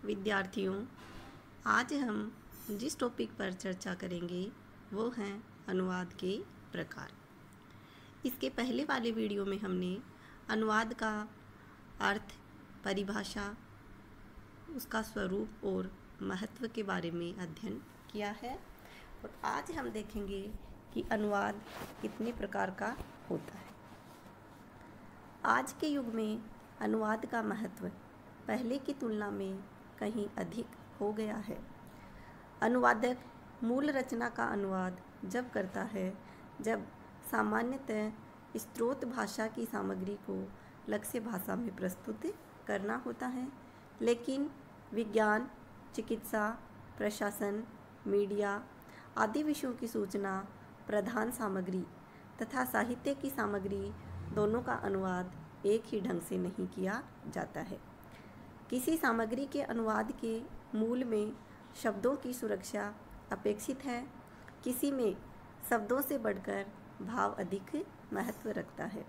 विद्यार्थियों, आज हम जिस टॉपिक पर चर्चा करेंगे वो हैं अनुवाद के प्रकार। इसके पहले वाले वीडियो में हमने अनुवाद का अर्थ, परिभाषा, उसका स्वरूप और महत्व के बारे में अध्ययन किया है और आज हम देखेंगे कि अनुवाद कितने प्रकार का होता है। आज के युग में अनुवाद का महत्व पहले की तुलना में कहीं अधिक हो गया है। अनुवादक मूल रचना का अनुवाद जब करता है जब सामान्यतः स्रोत भाषा की सामग्री को लक्ष्य भाषा में प्रस्तुत करना होता है, लेकिन विज्ञान, चिकित्सा, प्रशासन, मीडिया आदि विषयों की सूचना प्रधान सामग्री तथा साहित्य की सामग्री दोनों का अनुवाद एक ही ढंग से नहीं किया जाता है। किसी सामग्री के अनुवाद के मूल में शब्दों की सुरक्षा अपेक्षित है, किसी में शब्दों से बढ़कर भाव अधिक महत्व रखता है,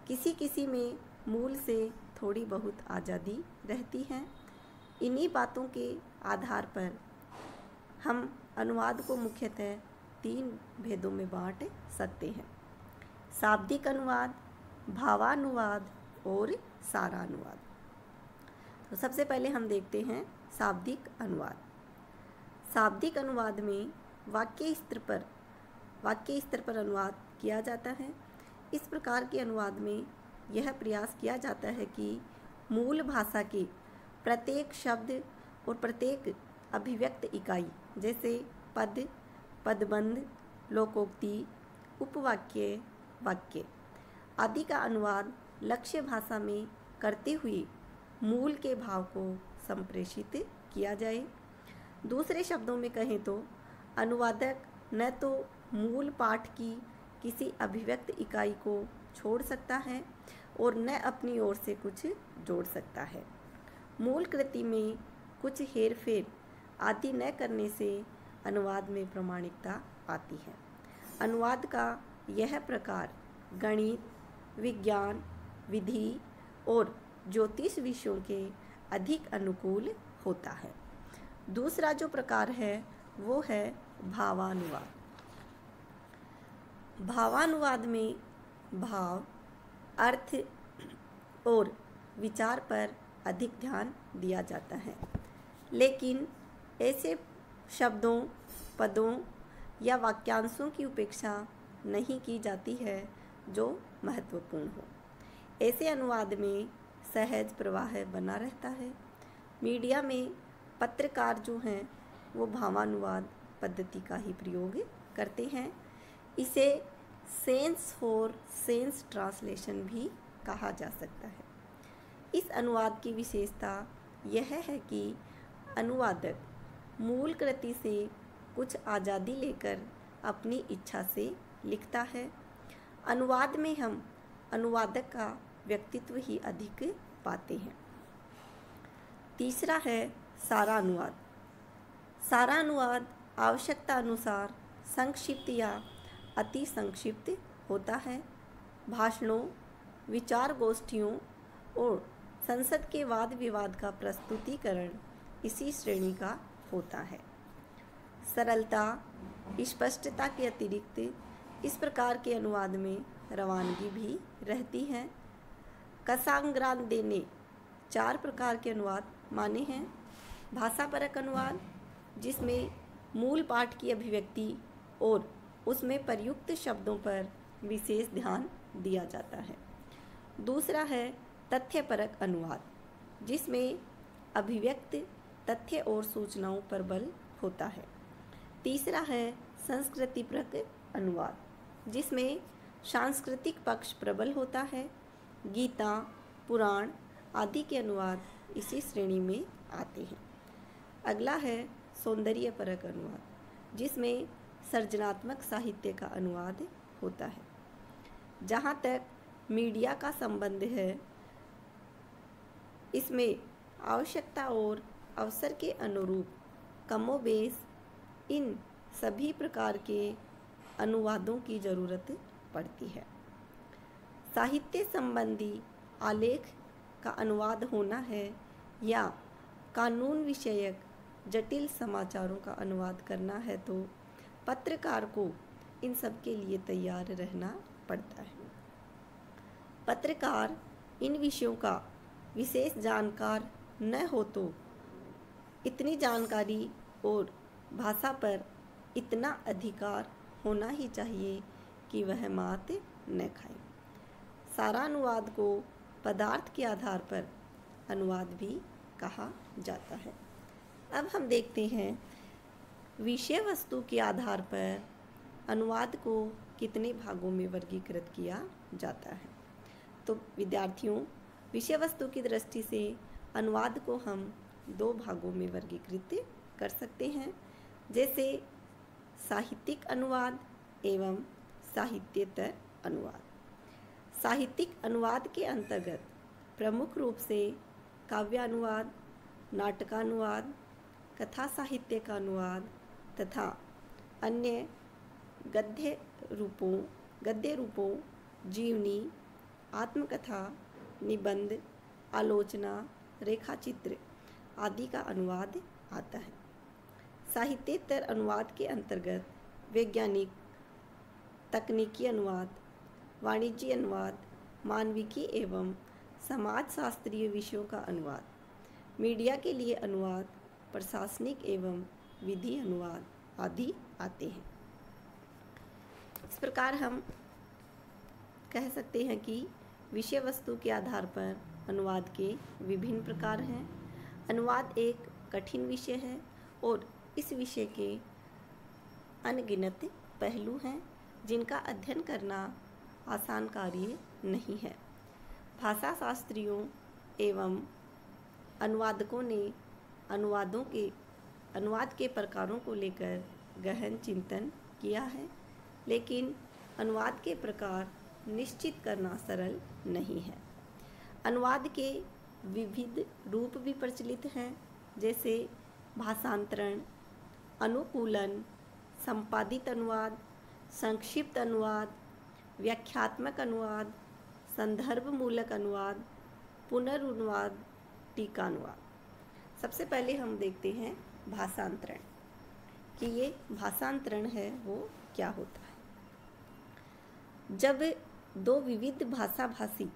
किसी में मूल से थोड़ी बहुत आज़ादी रहती है। इन्हीं बातों के आधार पर हम अनुवाद को मुख्यतः 3 भेदों में बांट सकते हैं: शाब्दिक अनुवाद, भावानुवाद और सारानुवाद। तो सबसे पहले हम देखते हैं शाब्दिक अनुवाद। शाब्दिक अनुवाद में वाक्य स्तर पर अनुवाद किया जाता है। इस प्रकार के अनुवाद में यह प्रयास किया जाता है कि मूल भाषा के प्रत्येक शब्द और प्रत्येक अभिव्यक्त इकाई जैसे पद, पदबंध, लोकोक्ति, उपवाक्य, वाक्य आदि का अनुवाद लक्ष्य भाषा में करते हुए मूल के भाव को संप्रेषित किया जाए। दूसरे शब्दों में कहें तो अनुवादक न तो मूल पाठ की किसी अभिव्यक्त इकाई को छोड़ सकता है और न अपनी ओर से कुछ जोड़ सकता है। मूल कृति में कुछ हेरफेर आदि न करने से अनुवाद में प्रामाणिकता आती है। अनुवाद का यह प्रकार गणित, विज्ञान, विधि और ज्योतिष विषयों के अधिक अनुकूल होता है। दूसरा जो प्रकार है वो है भावानुवाद। भावानुवाद में भाव, अर्थ और विचार पर अधिक ध्यान दिया जाता है, लेकिन ऐसे शब्दों, पदों या वाक्यांशों की उपेक्षा नहीं की जाती है जो महत्वपूर्ण हो। ऐसे अनुवाद में सहज प्रवाह बना रहता है। मीडिया में पत्रकार जो हैं वो भावानुवाद पद्धति का ही प्रयोग करते हैं। इसे सेंस फॉर सेंस ट्रांसलेशन भी कहा जा सकता है। इस अनुवाद की विशेषता यह है कि अनुवादक मूल कृति से कुछ आज़ादी लेकर अपनी इच्छा से लिखता है। अनुवाद में हम अनुवादक का व्यक्तित्व ही अधिक पाते हैं। तीसरा है सारानुवाद। सारानुवाद आवश्यकता अनुसार संक्षिप्त या अति संक्षिप्त होता है। भाषणों, विचार गोष्ठियों और संसद के वाद विवाद का प्रस्तुतिकरण इसी श्रेणी का होता है। सरलता, स्पष्टता के अतिरिक्त इस प्रकार के अनुवाद में रवानगी भी रहती है। कसांग्रांदे ने 4 प्रकार के अनुवाद माने हैं: भाषापरक अनुवाद, जिसमें मूल पाठ की अभिव्यक्ति और उसमें प्रयुक्त शब्दों पर विशेष ध्यान दिया जाता है। दूसरा है तथ्यपरक अनुवाद, जिसमें अभिव्यक्त तथ्य और सूचनाओं पर बल होता है। तीसरा है संस्कृतिपरक अनुवाद, जिसमें सांस्कृतिक पक्ष प्रबल होता है। गीता, पुराण आदि के अनुवाद इसी श्रेणी में आते हैं। अगला है सौंदर्यपरक अनुवाद, जिसमें सृजनात्मक साहित्य का अनुवाद होता है। जहाँ तक मीडिया का संबंध है, इसमें आवश्यकता और अवसर के अनुरूप कमोबेश इन सभी प्रकार के अनुवादों की ज़रूरत पड़ती है। साहित्य संबंधी आलेख का अनुवाद होना है या कानून विषयक जटिल समाचारों का अनुवाद करना है तो पत्रकार को इन सब के लिए तैयार रहना पड़ता है। पत्रकार इन विषयों का विशेष जानकार न हो तो इतनी जानकारी और भाषा पर इतना अधिकार होना ही चाहिए कि वह मात न खाए। सारा अनुवाद को पदार्थ के आधार पर अनुवाद भी कहा जाता है। अब हम देखते हैं विषय वस्तु के आधार पर अनुवाद को कितने भागों में वर्गीकृत किया जाता है। तो विद्यार्थियों, विषय वस्तु की दृष्टि से अनुवाद को हम 2 भागों में वर्गीकृत कर सकते हैं, जैसे साहित्यिक अनुवाद एवं साहित्येतर अनुवाद। साहित्यिक अनुवाद के अंतर्गत प्रमुख रूप से काव्यानुवाद, नाटकानुवाद, कथा साहित्य का अनुवाद तथा अन्य गद्य रूपों, जीवनी, आत्मकथा, निबंध, आलोचना, रेखाचित्र आदि का अनुवाद आता है। साहित्येतर अनुवाद के अंतर्गत वैज्ञानिक, तकनीकी अनुवाद, वाणिज्य अनुवाद, मानविकी एवं समाजशास्त्रीय विषयों का अनुवाद, मीडिया के लिए अनुवाद, प्रशासनिक एवं विधि अनुवाद आदि आते हैं। इस प्रकार हम कह सकते हैं कि विषय वस्तु के आधार पर अनुवाद के विभिन्न प्रकार हैं। अनुवाद एक कठिन विषय है और इस विषय के अनगिनत पहलू हैं जिनका अध्ययन करना आसान कार्य नहीं है। भाषा शास्त्रियों एवं अनुवादकों ने अनुवाद के प्रकारों को लेकर गहन चिंतन किया है, लेकिन अनुवाद के प्रकार निश्चित करना सरल नहीं है। अनुवाद के विविध रूप भी प्रचलित हैं, जैसे भाषांतरण, अनुकूलन, संपादित अनुवाद, संक्षिप्त अनुवाद, व्याख्यात्मक अनुवाद, संदर्भ मूलक अनुवाद, पुनरुनुवाद, टीकानुवाद। सबसे पहले हम देखते हैं भाषांतरण कि ये भाषांतरण है वो क्या होता है। जब 2 विविध भाषाभाषी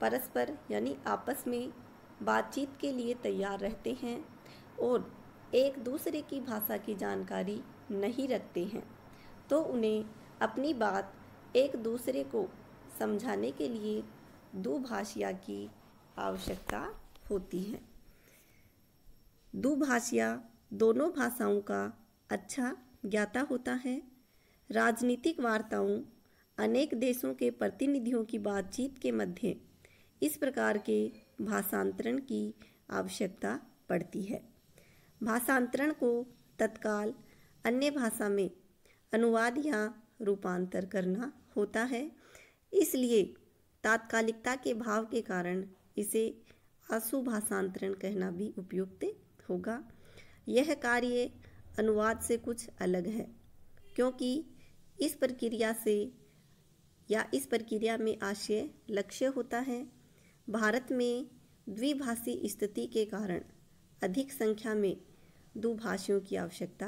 परस्पर यानी आपस में बातचीत के लिए तैयार रहते हैं और एक दूसरे की भाषा की जानकारी नहीं रखते हैं तो उन्हें अपनी बात एक दूसरे को समझाने के लिए दुभाषिया की आवश्यकता होती है। दुभाषिया दोनों भाषाओं का अच्छा ज्ञाता होता है। राजनीतिक वार्ताओं, अनेक देशों के प्रतिनिधियों की बातचीत के मध्य इस प्रकार के भाषांतरण की आवश्यकता पड़ती है। भाषांतरण को तत्काल अन्य भाषा में अनुवाद या रूपांतर करना होता है, इसलिए तात्कालिकता के भाव के कारण इसे आशु भाषांतरण कहना भी उपयुक्त होगा। यह कार्य अनुवाद से कुछ अलग है, क्योंकि इस प्रक्रिया में आशय लक्ष्य होता है। भारत में द्विभाषी स्थिति के कारण अधिक संख्या में दुभाषियों की आवश्यकता